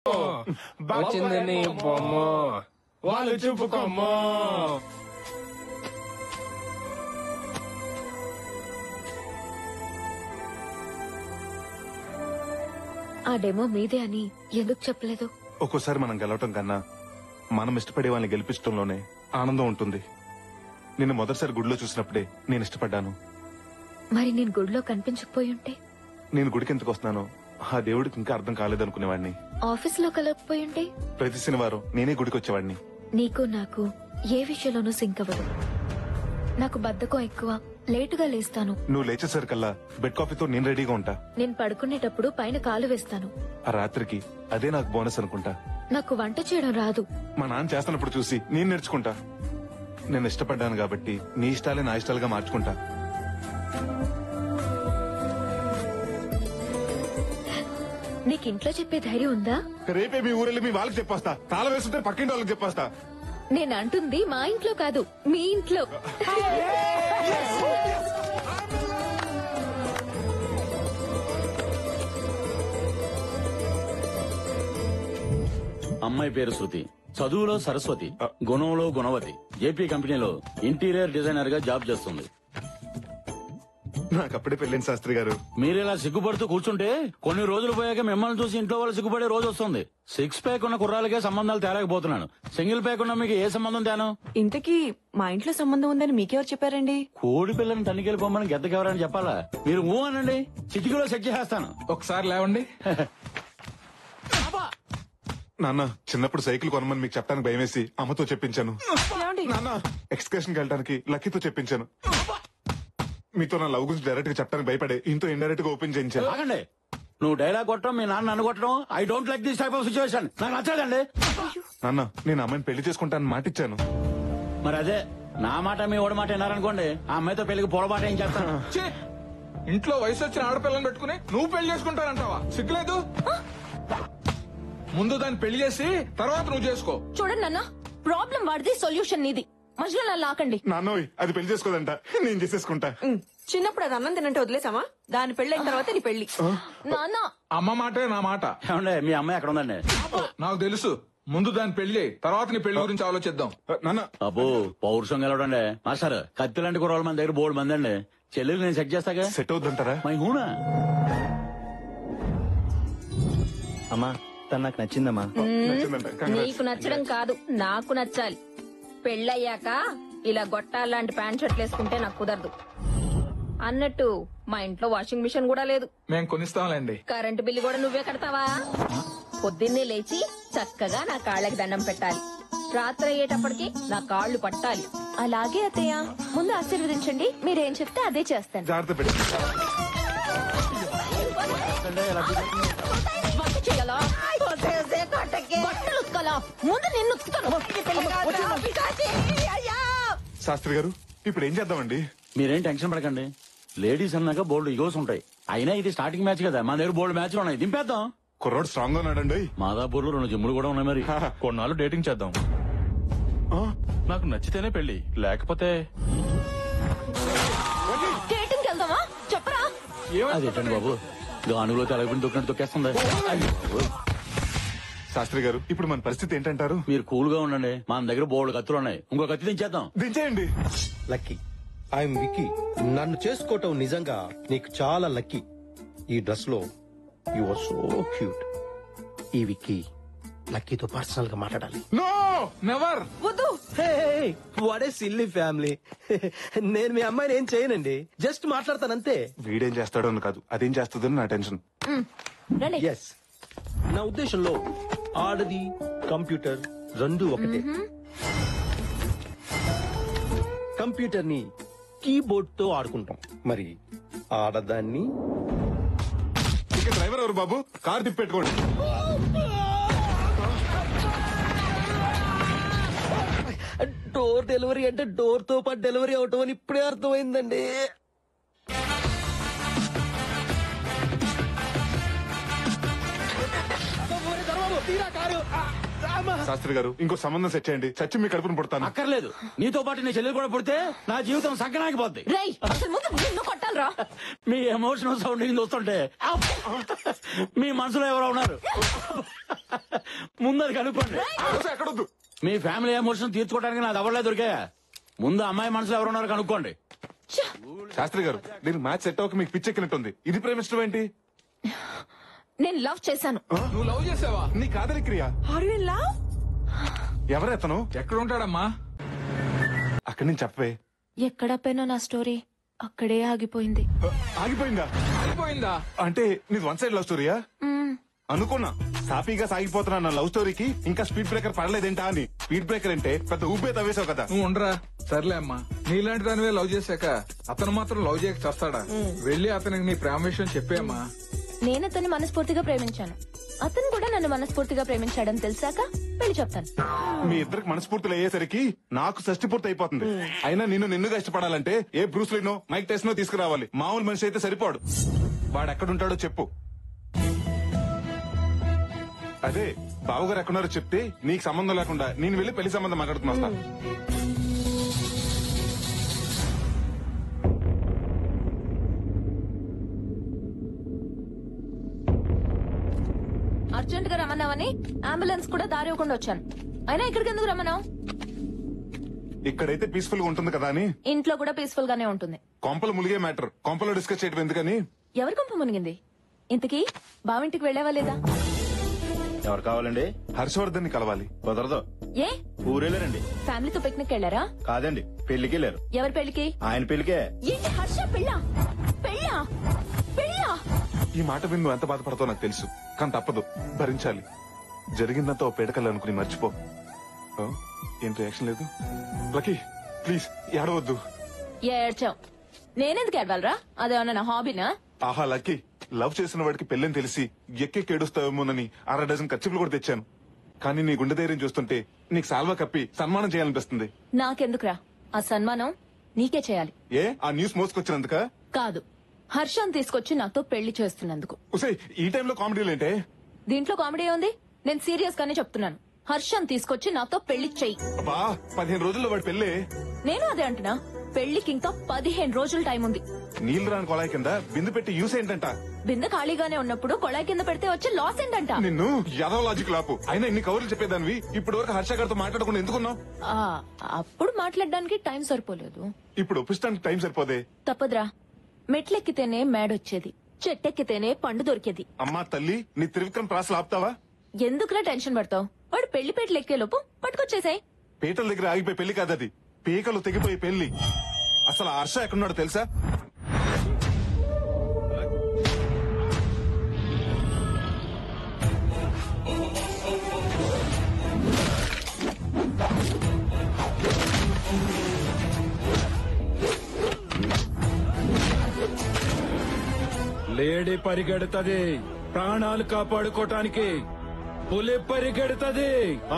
వచ్చింది నీ బొమ్మ, వాళ్ళు చూపుకోమ్మో. ఆ డెమో మీదే అని ఎందుకు చెప్పలేదు? ఒక్కోసారి మనం గెలవటం కన్నా మనం ఇష్టపడే వాళ్ళని గెలిపించడంలోనే ఆనందం ఉంటుంది. నిన్ను మొదటిసారి గుడిలో చూసినప్పుడే నేను ఇష్టపడ్డాను. మరి నేను గుడిలో కనిపించకపోయి ఉంటే? నేను గుడికి ఎందుకు వస్తున్నానో ఆ దేవుడికి ఇంకా అర్థం కాలేదనుకునేవాడిని. ఆఫీస్ లో కలగకపోయి ఉంటే? ప్రతి శనివారం నేనే గుడికి వచ్చేవాడిని. నీకు నాకు ఏ విషయంలోనూ సింక్ అవ్వదు. నాకు బద్ధకం ఎక్కువ, లేటుగా లేస్తాను. నువ్వు లేచేసరికల్లా బెడ్ కాఫీతో నేను రెడీగా ఉంటా. నేను పడుకునేటప్పుడు పైన కాలు వేస్తాను. ఆ రాత్రికి అదే నాకు బోనస్ అనుకుంటా. నాకు వంట చేయడం రాదు. మా నాన్న చేస్తున్నప్పుడు చూసి నేను నేర్చుకుంటా. నేను ఇష్టపడ్డాను కాబట్టి నీ ఇష్టాలే నా ఇష్టాలుగా మార్చుకుంటా. నీకు ఇంట్లో చెప్పే ధైర్యం ఉందా? రేపే మీ ఊరెళ్ళి మీ వాళ్ళకి చెప్పేస్తా. తాళం వేస్తుంటే పక్కింటి వాళ్ళకి చెప్పేస్తా. నేను అంటుంది మా ఇంట్లో కాదు, మీ ఇంట్లో. అమ్మాయి పేరు శృతి, చదువులో సరస్వతి, గుణంలో గుణవతి. జేపీ కంపెనీలో ఇంటీరియర్ డిజైనర్ గా జాబ్ చేస్తుంది. నాకు అప్పుడే పెళ్ళింది శాస్త్రి గారు. మీరిలా సిగ్గుపడుతూ కూర్చుంటే కొన్ని రోజులు పోయాక మిమ్మల్ని చూసి ఇంట్లో వాళ్ళు సిగ్గుపడే రోజు వస్తుంది. 6 ప్యాక్ ఉన్న కుర్రాలకే సంబంధాలు తేలేకపోతున్నాను. సింగిల్ ప్యాక్ ఉన్న మీకు ఏ సంబంధం తేను? ఇంతకీ మా ఇంట్లో సంబంధం ఉందని మీకెవరు చెప్పారండి? కోడి పిల్లని తనికెళ్ళిపోమని గెద్దకెవరని చెప్పాలా? మీరు ఊ అనండి, చిటికీలో సెట్ చేస్తాను. ఒకసారి లేవండి. నాన్న, చిన్నప్పుడు సైకిల్ కొనమని మీకు చెప్పడానికి భయమేసి అమ్మతో చెప్పించాను. నాన్న, ఎక్స్కర్షన్ కి వెళ్ళడానికి లక్కీతో చెప్పించాను. మీతో నా లవ్ గురించి డైరెక్ట్ గా చెప్పడానికి భయపడే ఇంతో ఇండైరెక్ట్ గా ఓపెన్ చేయించాను. ఆగండి, నువ్వు డైలాగ్ కొట్టడం, మీ నాన్న నన్ను కొట్టడం, I don't like this type of situation. నాకు నచ్చదండి. నాన్న, నేను అమ్మాయిని పెళ్లి చేసుకుంటానని మాట ఇచ్చాను. మరి అదే నా మాట మీ ఓడి మాట విన్నారనుకోండి, ఆ అమ్మాయితో పెళ్లికి పొరపాటు ఏం చేస్తాను? ఛీ! ఇంట్లో వయసు వచ్చిన ఆడపిల్లని పెట్టుకుని నువ్వు పెళ్లి చేసుకుంటానంటావా? సిగ్గులేదు? ముందు దాన్ని పెళ్లి చేసి తర్వాత నువ్వు చేసుకో. చూడండి నాన్న, ప్రాబ్లం వాడిది, సొల్యూషన్ నీది. మధ్యలో నన్ను లాకండి. నాన్నోయ్, అది పెళ్లి చేసుకోదంట, నేను చేసేసుకుంటా. చిన్నప్పుడు అది అన్నం తినంటే వదిలేసామా? దాని పెళ్ళైన తర్వాత నీ పెళ్లి. నాన్న, అమ్మ మాటే నా మాట. ఏమండి, మీ అమ్మాయి ఎక్కడ ఉందండి? నాకు తెలుసు. ముందు దాన్ని పెళ్లి, తర్వాత నీ పెళ్లి గురించి ఆలోచిద్దాం. నాన్న, అబ్బో, పౌరుషం గెలవడండి. మాస్టర్, కత్తి లాంటి కుర్రాళ్ళు మన దగ్గర బోర్డు మంది అండి. చెల్లెలు నేను సెట్ చేస్తాగా. సెట్ అవుద్దంటారా? మై హూనా? అమ్మా, తను నాకు నచ్చిందమ్మా. నచ్చిందంట. నీకు నచ్చడం కాదు, నాకు నచ్చాలి. పెళ్ళయ్యాక ఇలా గొట్టాలాంటి ప్యాంట్ షర్ట్లు వేసుకుంటే నాకు కుదరదు. అన్నట్టు మా ఇంట్లో వాషింగ్ మిషన్ కూడా లేదు. మేము కొనిస్తాంలేండి. కరెంటు బిల్లు కూడా నువ్వే కడతావా? పొద్దున్నే లేచి చక్కగా నా కాళ్ళకి దండం పెట్టాలి. రాత్రి అయ్యేటప్పటికి నా కాళ్ళు పట్టాలి. అలాగే అత్తయ్య, ముందు ఆశీర్వదించండి. మీరేం చెప్తే అదే చేస్తాను. జాగ్రత్త పెట్టి. వంట చేయాలా? బట్టలు ఉతకాలా? ముందు నిన్ను ఉతుకుతాను. శాస్త్రి గారు, ఇప్పుడు ఏం చేద్దామండి? మీరేం టెన్షన్ పడకండి. లేడీస్ అన్నాక బోల్డ్ ఈగోస్ ఉంటాయి. అయినా ఇది స్టార్టింగ్ మ్యాచ్ కదా, మన దగ్గర బోల్డ్ మ్యాచ్లు ఉన్నాయి. దింపేద్దాం. కుర్రోడు స్ట్రాంగ్ గా ఉన్నాడండి. మాదాపూర్ లో 2 జిమ్ములు కూడా ఉన్నాయి. మరి కొన్నాళ్ళు డేటింగ్ చేద్దాం. నాకు నచ్చితేనే పెళ్లి, లేకపోతే డేటింగ్ వెళ్దామా? చెప్పరా. అదేంటండి బాబు, గానుగులో తెలగకుండా దొక్కినట్టు తొక్కేస్తుంది. శాస్త్రి గారు, ఇప్పుడు మన పరిస్థితి ఏంటంటారు? మీరు కూల్ గా ఉండండి. మన దగ్గర బోల్డ్ కత్తులు ఉన్నాయి. ఇంకో కత్తి దించేద్దాం. దించేయండి. లక్కీ, ఐఎమ్ విక్కీ. నన్ను చేసుకోవటం నిజంగా నీకు చాలా లక్కీ. ఈ డ్రెస్ లో యు ఆర్ సో క్యూట్. ఈ విక్కీ లక్కీతో పర్సనల్ గా మాట్లాడాలి. No, never. What a silly family. నేను మీ అమ్మాయిని ఏం చేయనండి, జస్ట్ మాట్లాడతానంతే. వీడేం చేస్తాడో అని కాదు, అదేం చేస్తుందని నా టెన్షన్. ఎస్, నా ఉద్దేశంలో ఆడది కంప్యూటర్ రెండు ఒకటే. కంప్యూటర్ ని కీబోర్డ్ తో ఆడుకుంటాం, మరి ఆడదాన్ని. ఇక డ్రైవర్ ఎవరు బాబు? కార్ తిప్పెట్టుకోండి. డోర్ డెలివరీ అంటే డోర్ తో పాటు డెలివరీ అవటం అని ఇప్పుడే అర్థమైందండి. తీరా కారు. శాస్త్రి గారు ఇంకో సంబంధం సెట్ చేయండి, చచ్చి మీ కడుపును పుడతాను. అక్కర్లేదు, నీతో పాటు నీ చెల్లెలు కూడా పుడితే నా జీవితం సగ్గనాగిపోద్ది. రేయ్ అసలు ముందు నిన్ను కొట్టాలరా? మీ ఎమోషనల్ సౌండింగ్ చూస్తుంటే మీ మనసులో ఎవరో ఉన్నారు. ముందు అది కనుక్కోండి. ఎక్కడొద్దు. మీ ఫ్యామిలీ ఎమోషన్ తీర్చుకోవడానికి నాది ఎవరలే దొరికాయా? ముందు అమ్మాయి మనసులో ఎవరు ఉన్నారు కనుక్కోండి. శాస్త్రి గారు దీనికి మ్యాచ్ సెట్ అవ్వక మీకు పిచ్చెక్కినట్టుంది. ఇది ప్రేమిష్టం ఏంటి? నేను లవ్ చేశాను. నువ్వు లవ్ చేసావా? నీ కాదలి క్రియ. Are you in love? ఎవరెతను? ఎక్కడ ఉంటాడమ్మా? అక్కడి నుంచి చెప్పవే. ఎక్కడ పెనో నా స్టోరీ అక్కడే ఆగిపోయింది. ఆగిపోయిందా? అయిపోయిందా? అంటే నీది వన్ సైడ్ లవ్ స్టోరీయా? అనుకున్నా సాఫీగా సాగిపోతున్నా నా లవ్ స్టోరీకి ఇంకా స్పీడ్ బ్రేకర్ పడలేదేంటా అని. స్పీడ్ బ్రేకర్ అంటే పెద్ద ఊపే తవ్వేశావు కదా. నువ్వు ఉండరా. సర్లే అమ్మా, నీలాంటి దానివే లవ్ చేశాక అతను మాత్రం లవ్ చేయక చేస్తాడా? వెళ్ళి అతనికి నీ ప్రేమ విషయం చెప్పేమ్మా. నేను అతన్ని మనస్ఫూర్తిగా ప్రేమించాను, అతను కూడా నన్ను మనస్ఫూర్తిగా ప్రేమించాడని తెలిసాక పెళ్లి చెప్తాను. మీ ఇద్దరికి మనస్ఫూర్తులు అయ్యేసరికి నాకు షష్టి పూర్తి అయిపోతుంది. అయినా నిన్నుగా ఇష్టపడాలంటే ఏ బ్రూస్ లీనో మైక్ టైసనో తీసుకురావాలి. మామూలు మనిషి అయితే సరిపోడు. వాడు ఎక్కడుంటాడో చెప్పు. అదే బావగారు ఎక్కడున్నారో చెప్తే నీకు సంబంధం లేకుండా నేను వెళ్ళి పెళ్లి సంబంధం మాట్లాడుతున్నా వస్తా. అర్జెంట్ గా రమ్మన్నావని అంబులెన్స్ కూడా దారి ఇవ్వకుండా వచ్చాను. అయినా ఇక్కడికి ఎందుకు రమ్మన్నావు? ఇక్కడైతే పీస్ఫుల్ గా ఉంటుంది కదా అని. ఇంట్లో కూడా పీస్ఫుల్ గానే ఉంటుంది. కొంపలు ములిగే మ్యాటర్ కొంపలో డిస్కస్ చేయడం ఎందుకని. ఎవరి కొంప మునిగింది? ఇంతకీ బావింటికి వెళ్ళావా లేదా? ఎవరు కావాలండి? హర్షవర్ధన్ ని కలవాలి. కుదరదు. ఏ ఊరెళ్ళారండి. ఫ్యామిలీతో పిక్నిక్ వెళ్ళారా? కాదండి, పెళ్లికి వెళ్ళారు. ఎవరి పెళ్లికి? ఆయన పెళ్లికే. ఏంటి హర్ష పెళ్ళా? పెళ్ళా? పెళ్ళా? ఈ మాట విని నువ్వు ఎంత బాధపడతావు నాకు తెలుసు, కానీ తప్పదు, భరించాలి. జరిగిందంతా ఓ పేటకల్లు అనుకుని మర్చిపో. ఆ? ఏం రియాక్షన్ లేదు? లక్కీ ప్లీజ్ ఏడవద్దు. ఏడ్చావు. నేనెందుకు ఏడవాలరా? అదేమన్నా నా హాబీనా? ఆహా లక్కీ, లవ్ చేసిన వాడికి పెళ్ళని తెలిసి ఎక్కేడుస్తావేమోనని 6 డజన్ ఖర్చులు కూడా తెచ్చాను. కానీ నీ గుండె ధైర్యం చూస్తుంటే నీకు సాల్వా కప్పి సన్మానం చేయాలనిపిస్తుంది. నాకెందుకురా ఆ సన్మానం? నీకే చేయాలి. ఏ ఆ న్యూస్ మోసుకొచ్చినందుక? కాదు, హర్షం తీసుకొచ్చి నాతో పెళ్లి చేస్తున్నందుకు. ఉసే ఈ టైంలో కామెడీలేంటే? దీంట్లో కామెడీ ఉంది? నేను సీరియస్ గానే చెప్తున్నాను. హర్షం తీసుకొచ్చి నాతో పెళ్లి చెయ్యి. అబ్బా 15 రోజుల్లో వాడి పెళ్ళే. నేను అదే అంటున్నా, పెళ్లికి ఇంకా 15 రోజులు టైం ఉంది. నీళ్లు రాని కొళాయి కింద బిందు పెట్టి యూస్ ఏంటంట? బిందె ఖాళీగానే ఉన్నప్పుడు కొళాయి కింద పెడితే వచ్చే లాస్ ఏంటంట? నిన్ను యాదవ లాజిక్ లాపు. అయినా ఇన్ని కవర్లు చెప్పేదానివి ఇప్పటి వరకు హర్ష గారితో మాట్లాడకుండా ఎందుకున్నావు? అప్పుడు మాట్లాడడానికి టైం సరిపోలేదు. ఇప్పుడు ఒప్పిస్తానికి టైం సరిపోదే. తప్పదురా, మెట్లెక్కితేనే మేడొచ్చేది, చెట్టెక్కితేనే పండు దొరికేది. అమ్మా తల్లి, నీ త్రివిక్రమ్ ప్రాసలు ఆపుతావా? ఎందుకురా టెన్షన్ పడతావు? వాడు పెళ్లి పేటలు ఎక్కేలోపు పట్టుకొచ్చేసాయి. పీటల దగ్గర ఆగిపోయి పెళ్లి కాదది, పీకలు తెగిపోయి పెళ్లి. అసలు ఆ హర్ష ఎక్కడున్నాడు తెలుసా? లేడీ పరిగెడుతుంది ప్రాణాలు కాపాడుకోటానికి, పులి పరిగెడుతుంది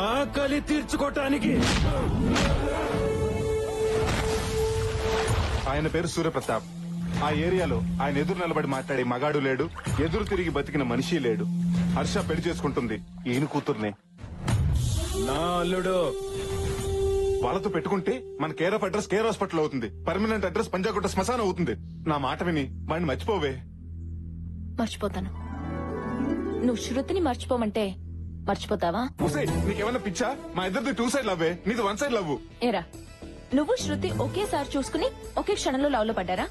ఆకలి తీర్చుకోటానికి. ఆయన పేరు సూర్యప్రతాప్. ఆ ఏరియాలో ఆయన ఎదురు నిలబడి మాట్లాడే మగాడు లేడు, ఎదురు తిరిగి బతికిన మనిషి లేడు. హర్ష పెళ్లి చేసుకుంటుంది ఈయన కూతుర్నే. నా అల్లుడు. వాళ్ళతో పెట్టుకుంటే మన care of address care hospital అవుతుంది, పర్మనెంట్ అడ్రస్ పంజాగుట్ట శ్మశానం అవుతుంది. నా మాట విని వాడిని మర్చిపోవే. మర్చిపోతాను. నువ్వు శృతిని మర్చిపోమంటే మర్చిపోతావా? నీకేమన్నా పిచ్చా? మా ఇద్దరిది 2 సైడ్ లవ్వే, నీది 1 సైడ్ లవ్. ఏరా, నువ్వు శృతి ఒకేసారి చూసుకుని ఒకే క్షణంలో లవ్ లో పడ్డారా?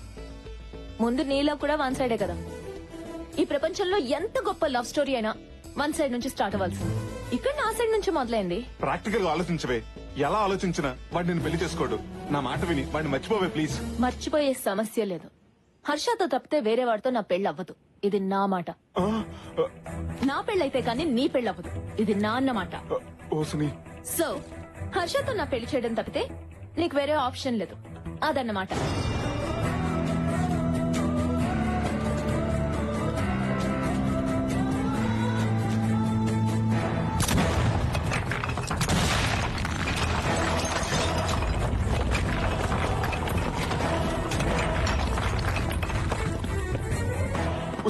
ముందు నీ లవ్ కూడా 1 సైడే కదా. ఈ ప్రపంచంలో ఎంత గొప్ప లవ్ స్టోరీ అయినా 1 సైడ్ నుంచి స్టార్ట్ అవ్వాల్సింది. ఇక్కడ నా సైడ్ నుంచి మొదలైంది. ప్రాక్టికల్ గా ఆలోచించవే. ఎలా ఆలోచించినా వాడు నేను పెళ్లి చేసుకోడు. నా మాట విని వాడిని మర్చిపోవే ప్లీజ్. మర్చిపోయే సమస్య లేదు. హర్షతో తప్పితే వేరే వాడితో నా పెళ్లి అవ్వదు. ఇది నా మాట. నా పెళ్ళైతే కానీ నీ పెళ్లి అవ్వదు. ఇది నా అన్నమాట. సో హర్షతో నా పెళ్లి చేయడం తప్పితే నీకు వేరే ఆప్షన్ లేదు. అదన్నమాట.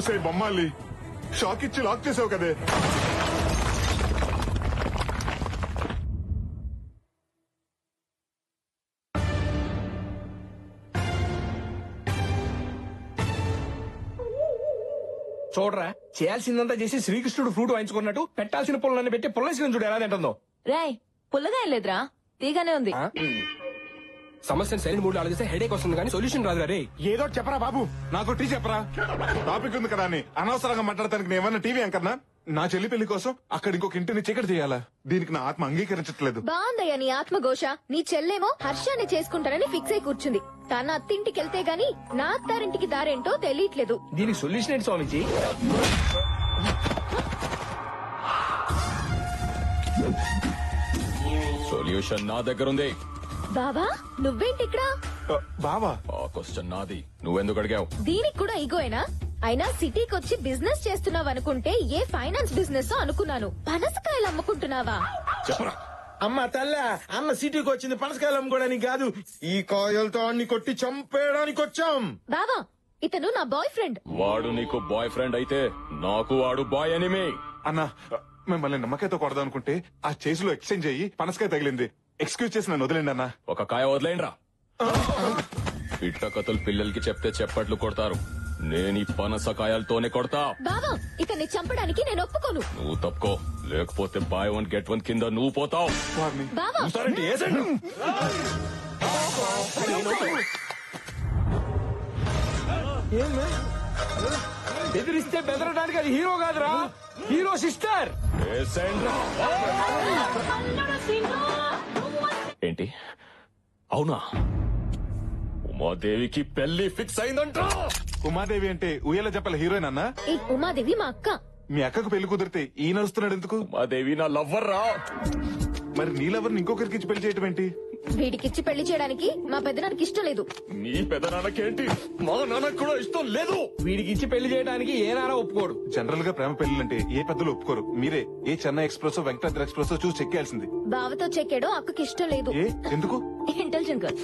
ఉసే బొమ్మాలి, షాక్ ఇచ్చి లాక్ చేసావు కదే. చూడరా, చేయాల్సిందంతా చేసి శ్రీకృష్ణుడు ఫ్రూట్ వాయించుకున్నట్టు పెట్టాల్సిన పుల్లన్ని పెట్టి పుల్లేసిన చూడు ఎలా తింటుందో. రాయ్ పుల్లగా ఏం లేదురా, తీగానే ఉంది. సమస్యను సరైన మూడు ఆలోచిస్తే హెడేక్ వస్తుంది కానీ సొల్యూషన్ రాదు రే. ఏదో చెప్పరా బాబు, నాకు టీ చెప్పరా. టాపిక్ ఉంది కదా అని అనవసరంగా మాట్లాడటానికి నేను ఏమన్నా టీవీ అంకన్నా? నా చెల్లి పెళ్లి కోసం అక్కడ ఇంకొక ఇంటిని చీకటి చేయాలా? దీనికి నా ఆత్మ అంగీకరించట్లేదు. బాగుందయ్యా నీ ఆత్మఘోష. నీ చెల్లేమో హర్షాన్ని చేసుకుంటానని ఫిక్స్ అయి కూర్చుంది. తన అత్తింటికి వెళ్తే గాని నా అత్తారింటికి దారేంటో తెలియట్లేదు. దీనికి సొల్యూషన్ ఏంటి స్వామిజీ? సొల్యూషన్ నా దగ్గర ఉంది. బావా నువ్వేంటి ఇక్కడ? బావా ఆ క్వశ్చన్ నాది, నువ్వెందుకు అడిగావు? దీనికి కూడా ఈగోయేనా? అయినా సిటీకి వచ్చి బిజినెస్ చేస్తున్నావు అనుకుంటే ఏ ఫైనాన్స్ బిజినెస్ అనుకున్నాను. పనసకాయలు అమ్ముకుంటున్నావా? చెప్పరా. అమ్మ తల్ల, అన్న సిటీకి వచ్చింది పనసకాయలు అమ్ముకోవడానికి కాదు, ఈ కాయలతో అన్ని కొట్టి చంపేయడానికి వచ్చాం. బావా ఇతను నా బాయ్ ఫ్రెండ్. వాడు నీకు బాయ్ ఫ్రెండ్ అయితే నాకు వాడు బాయ్ ఎనిమి. అన్నా మిమ్మల్ని నమ్మకాయతో కొడదాం అనుకుంటే ఆ చేసిలో ఎక్స్చేంజ్ అయ్యి పనసకాయ తగిలింది. ఎక్స్క్యూజ్ చేసి నన్ను వదిలేండి అన్నా. ఒక కాయ వదిలేండ్రా. ఇట్ట కథలు పిల్లలకి చెప్తే చెప్పట్లు కొడతారు. నేను ఈ పనసకాయలతోనే కొడతా. బావా ఇతన్ని చంపడానికి నేను ఒప్పుకోను. నువ్వు తప్పుకో, లేకపోతే బై వన్ గెట్ వన్ కింద నువ్వు పోతావు. బావా బెదిరిస్తే బెదరడానికి అది హీరో కాదురా, హీరో సిస్టర్. ఏంటి అవునా? ఉమాదేవికి పెళ్లి ఫిక్స్ అయిందంట. ఉమాదేవి అంటే ఉయ్యాల చెప్పల హీరోయిన్ అన్నా? ఈ ఉమాదేవి మా అక్క. మీ అక్కకు పెళ్లి కుదిరితే ఈయన వస్తున్నాడు ఎందుకు? ఉమాదేవి నా లవ్వర్ రా. మరి నీ లవర్ని ఇంకొకరికి ఇచ్చి పెళ్లి చేయటం ఏంటి? వీడికిచ్చి పెళ్లి చేయడానికి మా పెద్దనానికి ఇష్టం లేదు. నీ పెదనాన్నకేంటి, మా నాన్నకు కూడా ఇష్టం లేదు. వీడికి ఇచ్చి పెళ్లి చేయడానికి ఏ నారా ఒప్పుకోడు. జనరల్ గా ప్రేమ పెళ్లిలంటే ఏ పెద్దలు ఒప్పుకోరు. మీరే ఏ చెన్నై ఎక్స్ప్రెస్ వెంకటాద్రి ఎక్స్ప్రెస్ చూసి చెక్కేయాల్సింది. బావతో చెక్కాడో అక్కకి ఇష్టం లేదు. ఏ ఎందుకు? Intelligent girl.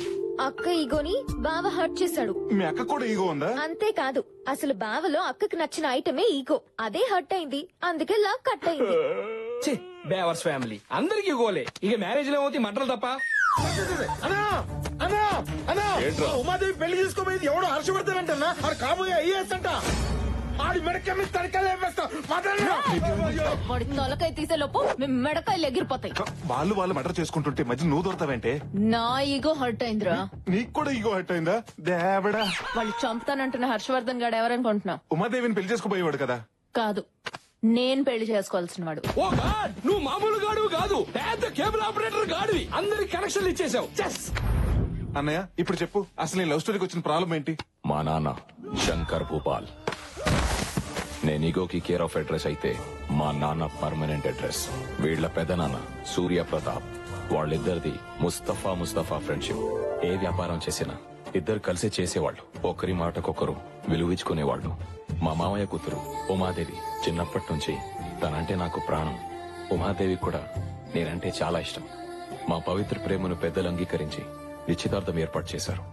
అక్క ఈగోని బావ హర్ట్ చేశాడు. మీ అక్క కూడా ఈగో ఉందా? అంతేకాదు అసలు బావలో అక్కకి నచ్చిన ఐటమే ఈగో. అదే హర్ట్ అయింది, అందుకే లవ్ కట్ అయింది. బేవర్స్ ఫ్యామిలీ అందరికి గోలే. ఇక మ్యారేజ్ లో ఏమవుతాయి మంటలు తప్ప. ఉమాదేవి పెళ్లి చేసుకోబోయేది ఎవడో హర్షవర్ధనంటన్నా, ఆడు కాబోయే ఐఏఎస్ అంట. ఆడి మెడకమ్మి తడకలు వేస్తా. వాడి తొలకాయ తీసే లోపు మేము మెడకాయలు ఎగిరిపోతాయి. వాళ్ళు మర్డర్ చేసుకుంటుంటే మధ్య నువ్వు దొరతావంటే? నా ఈగో హర్ట్ అయిందిరా. నీకు కూడా ఈగో హర్ట్ అయిందా? దేవడా, వాళ్ళు చంపుతానంటున్న హర్షవర్ధన్ గాడు ఎవరనుకుంటున్నావు? ఉమాదేవిని పెళ్లి చేసుకోబోయేవాడు కదా? కాదు, నేను పెళ్లి చేసుకోవాల్సిన వాడు. ఓ గాడ్, నువ్వు మామూలు గాడు కాదు, పెద్ద కేబుల్ ఆపరేటర్ గాడివి. అందరికి కనెక్షన్లు ఇచ్చేసావు. అన్నయ్య ఇప్పుడు చెప్పు, అసలు ఈ లవ్ స్టోరీకి వచ్చిన ప్రాబ్లం ఏంటి? మా నాన్న శంకర్ భూపాల్. నేను ఈగోకి కేర్ ఆఫ్ అడ్రస్ అయితే మా నాన్న పర్మనెంట్ అడ్రస్. వీళ్ల పెదనాన్న సూర్య ప్రతాప్. వాళ్ళిద్దరిది ముస్తఫా ఫ్రెండ్షిప్. ఏ వ్యాపారం చేసినా ఇద్దరు కలిసి చేసేవాళ్ళు. ఒకరి మాటకొకరు విలువించుకునేవాళ్ళు. మా మామయ్య కూతురు ఉమాదేవి చిన్నప్పటి నుంచి తనంటే నాకు ప్రాణం. ఉమాదేవి కూడా నేనంటే చాలా ఇష్టం. మా పవిత్ర ప్రేమను పెద్దలు అంగీకరించి నిశ్చితార్థం ఏర్పాటు చేశారు.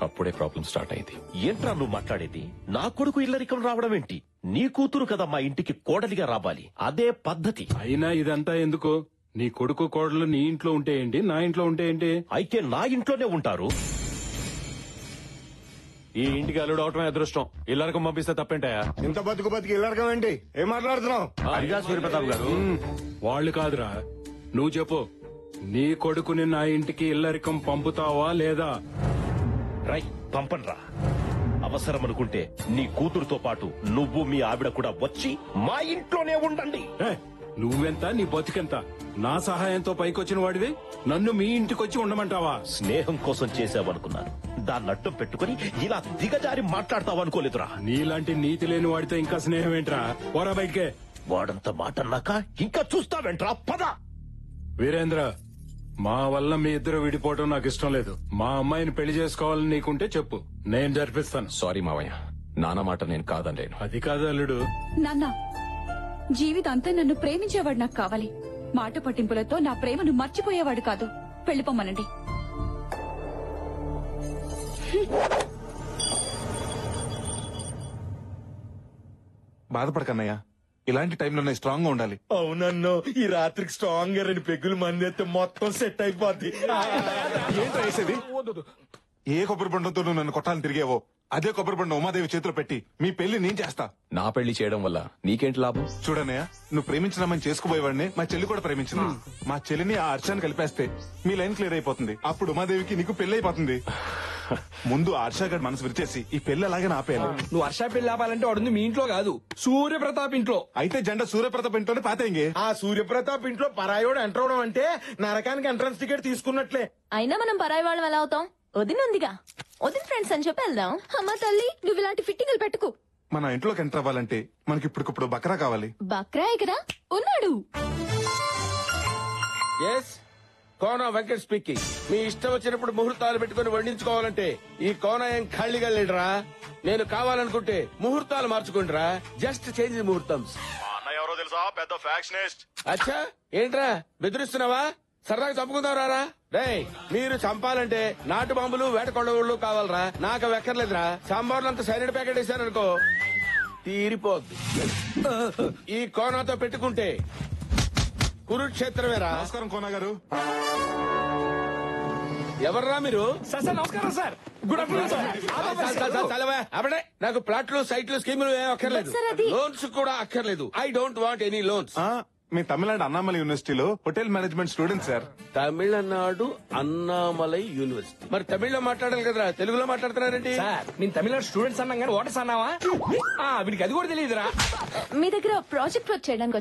అప్పుడే ప్రాబ్లం స్టార్ట్ అయింది. ఏంట్రా నువ్వు మాట్లాడేది? నా కొడుకు ఇల్లరికం రావడం ఏంటి? నీ కూతురు కదా మా ఇంటికి కోడలిగా రావాలి, అదే పద్ధతి. అయినా ఇదంతా ఎందుకు? నీ కొడుకు కోడలు నీ ఇంట్లో ఉంటే ఏంటి, నా ఇంట్లో ఉంటే ఏంటి? అయితే నా ఇంట్లోనే ఉంటారు. ఈ ఇంటికి అల్లుడు అవటమే అదృష్టం. ఇల్లరకం పంపిస్తే తప్పేంటాయా? ఇంత బతికి ఇల్లరకం ఏంటి? ఏం మాట్లాడుతున్నావు? అడిగా సూర్యప్రతాప్ గారు. వాళ్ళు కాదురా, నువ్వు చెప్పు. నీ కొడుకుని నా ఇంటికి ఇల్లరికం పంపుతావా లేదా? రై పంపన్రా. అవసరం అనుకుంటే నీ కూతురుతో పాటు నువ్వు మీ ఆవిడ కూడా వచ్చి మా ఇంట్లోనే ఉండండి. నువ్వెంత, నీ బతికెంత? నా సహాయంతో పైకొచ్చిన వాడివి నన్ను మీ ఇంటికొచ్చి ఉండమంటావా? స్నేహం కోసం చేసావనుకున్నాను, దాన్ని అడ్డం పెట్టుకుని ఇలా దిగజారి మాట్లాడతావు అనుకోలేదురా. నీలాంటి నీతి లేని వాడితో ఇంకా స్నేహం ఏంట్రా? పోరా బయటికే. వాడంత మాట అన్నాక ఇంకా చూస్తావేంట్రా? పద. వీరేంద్ర, మా వల్ల మీ ఇద్దరు విడిపోవడం నాకు ఇష్టం లేదు. మా అమ్మాయిని పెళ్లి చేసుకోవాలని నీకుంటే చెప్పు, నేను జరిపిస్తాను. సారీ మావయ్య, నాన్న మాట నేను కాదనలేను. అది కాదు అల్లుడు. నాన్న, జీవితాంతా నన్ను ప్రేమించేవాడు నాకు కావాలి. మాట పట్టింపులతో నా ప్రేమను మర్చిపోయేవాడు కాదు. పెళ్లిపోమ్మనండి. బాధపడకన్నయ్య, ఇలాంటి టైంలోనే స్ట్రాంగ్ గా ఉండాలి. అవునన్ను, ఈ రాత్రికి స్ట్రాంగ్ గా 2 పెగ్గులు మంది అయితే మొత్తం సెట్ అయిపోద్ది. ఏంటి వేసేది? ఏ కొబ్బరి బండంతో నువ్వు నన్ను కొట్టాలని తిరిగేవో అదే కొబ్బరి బండ ఉమాదేవి చేతిలో పెట్టి మీ పెళ్లి నేను చేస్తా. నా పెళ్లి చేయడం వల్ల నీకేంటి లాభం? చూడన్నయ్య, నువ్వు ప్రేమించిన అమ్మని చేసుకుపోయేవాడిని మా చెల్లి కూడా ప్రేమించింది. మా చెల్లిని ఆ హర్షాన్ని కలిపేస్తే మీ లైన్ క్లియర్ అయిపోతుంది. అప్పుడు ఉమాదేవికి నీకు పెళ్లి అయిపోతుంది. ముందు హర్ష గారి మనసు విరిచేసి ఈ పెళ్లి అలాగే ఆపేయాలి. నువ్వు హర్ష పెళ్లి ఆపాలంటే వాడుంది మీ ఇంట్లో కాదు, సూర్యప్రతాప్ ఇంట్లో. అయితే జెండా సూర్యప్రతాప్ ఇంట్లోనే పాతేంగే. ఆ సూర్యప్రతాప్ ఇంట్లో పరాయోడు ఎంటర్ అవడం అంటే నరకానికి ఎంట్రన్స్ టికెట్ తీసుకున్నట్లే. అయినా మనం పరాయి వాళ్ళం ఎలా అవుతాం? వదినుందిగా, వదిన ఫ్రెండ్స్ అని చెప్పి వెళ్దాం. అమ్మా తల్లి, నువ్వు ఇలాంటి ఫిట్టింగ్లు పెట్టుకు. మన ఇంట్లోకి ఎంటర్ అవ్వాలంటే మనకి ఇప్పుడు బకరా కావాలి. బక్రాయ్ కదా ఉన్నాడు. Yes, Kona Venkat speaking. మీ ఇష్టం వచ్చినప్పుడు ముహూర్తాలు పెట్టుకుని వండించుకోవాలంటే ఈ కోన ఏం ఖాళీగా లేడురా. నేను కావాలనుకుంటే ముహూర్తాలు మార్చుకుంటారా. జస్ట్ చేంజ్ ముహూర్తం. ఎవరో తెలుసా, పెద్ద ఫ్యాక్షనిస్ట్. అచ్చా, ఏంట్రా బెదిరిస్తున్నావా? సరదాగా చంపుకుందాం రారా. రేయ్, మీరు చంపాలంటే నాటు బాంబులు వేటకొండవుళ్ళు కావాలరా. నాకు అవి ఎక్కర్లేదురా. సాంబార్లు అంత సైనిడ్ ప్యాకెట్ వేసారనుకో తీరిపోద్ది. ఈ కోనాతో పెట్టుకుంటే కురుక్షేత్రమేరా. నమస్కారం కోనా గారు. ఎవర్రా మీరు? సార్ నమస్కారం సార్. Good afternoon sir. అప్పుడే నాకు ప్లాట్లు సైట్లు స్కీములు ఏం అక్కర్లేదు. లోన్స్ కూడా అక్కర్లేదు. I don't want any loans. మీ తమిళనాడు అన్నామలై యూనివర్సిటీలో hotel management student sir. Tamil Nadu Annamalai university. మరి తమిళ్లో మాట్లాడాలి కదరా, తెలుగులో మాట్లాడుతున్నారండి? సార్, నేను తమిళనాడు స్టూడెంట్స్ అన్నాం కానీ ఓటర్స్ అన్నావా? వీడికి అది కూడా తెలియదురా. మీ దగ్గర ప్రాజెక్ట్ వర్క్ చేయడానికి